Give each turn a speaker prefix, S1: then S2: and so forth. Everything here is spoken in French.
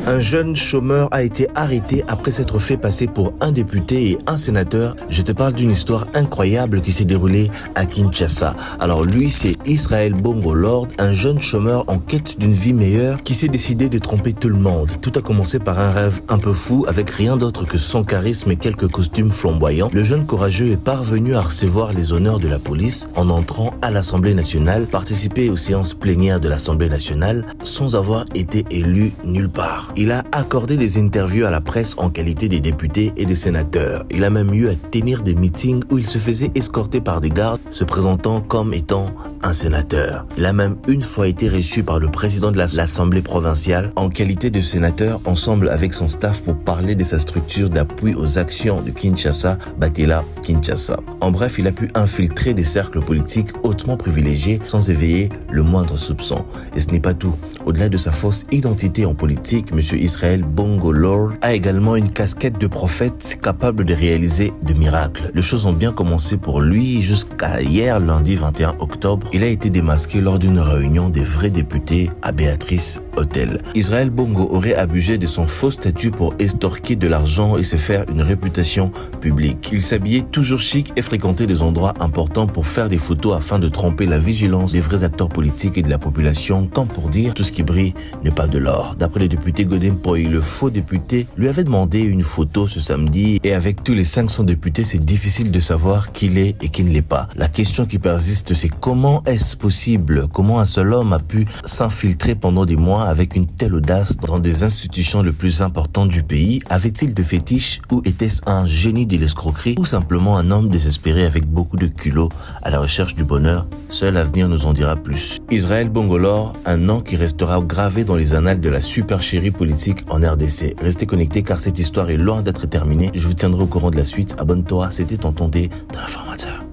S1: Un jeune chômeur a été arrêté après s'être fait passer pour un député et un sénateur. Je te parle d'une histoire incroyable qui s'est déroulée à Kinshasa. Alors lui, c'est Israel Bongo Lord, un jeune chômeur en quête d'une vie meilleure qui s'est décidé de tromper tout le monde. Tout a commencé par un rêve un peu fou avec rien d'autre que son charisme et quelques costumes flamboyants. Le jeune courageux est parvenu à recevoir les honneurs de la police en entrant à l'Assemblée nationale, participer aux séances plénières de l'Assemblée nationale sans avoir été élu nulle part. Il a accordé des interviews à la presse en qualité des députés et des sénateurs. Il a même eu à tenir des meetings où il se faisait escorter par des gardes, se présentant comme étant un sénateur. Il a même une fois été reçu par le président de l'Assemblée provinciale en qualité de sénateur, ensemble avec son staff pour parler de sa structure d'appui aux actions de Kinshasa, Batela Kinshasa. En bref, il a pu infiltrer des cercles politiques hautement privilégiés sans éveiller le moindre soupçon. Et ce n'est pas tout. Au-delà de sa fausse identité en politique, M. Israel Bongo Lord a également une casquette de prophète capable de réaliser des miracles. Les choses ont bien commencé pour lui jusqu'à hier, lundi 21 octobre. Il a été démasqué lors d'une réunion des vrais députés à Béatrice Hôtel. Israel Bongo aurait abusé de son faux statut pour estorquer de l'argent et se faire une réputation publique. Il s'habillait toujours chic et fréquentait des endroits importants pour faire des photos afin de tromper la vigilance des vrais acteurs politiques et de la population, comme pour dire tout ce qui brille n'est pas de l'or. D'après le député Godin Poy, le faux député lui avait demandé une photo ce samedi et avec tous les 500 députés, c'est difficile de savoir qui l'est et qui ne l'est pas. La question qui persiste, c'est comment est-ce possible? Comment un seul homme a pu s'infiltrer pendant des mois avec une telle audace dans des institutions les plus importantes du pays? Avait-il de fétiches ou était-ce un génie de l'escroquerie ou simplement un homme désespéré avec beaucoup de culot à la recherche du bonheur? Seul l'avenir nous en dira plus. Israel Bongo Lord, un nom qui restera gravé dans les annales de la supercherie politique en RDC. Restez connectés car cette histoire est loin d'être terminée. Je vous tiendrai au courant de la suite. Abonne-toi, c'était Tonton D de l'informateur.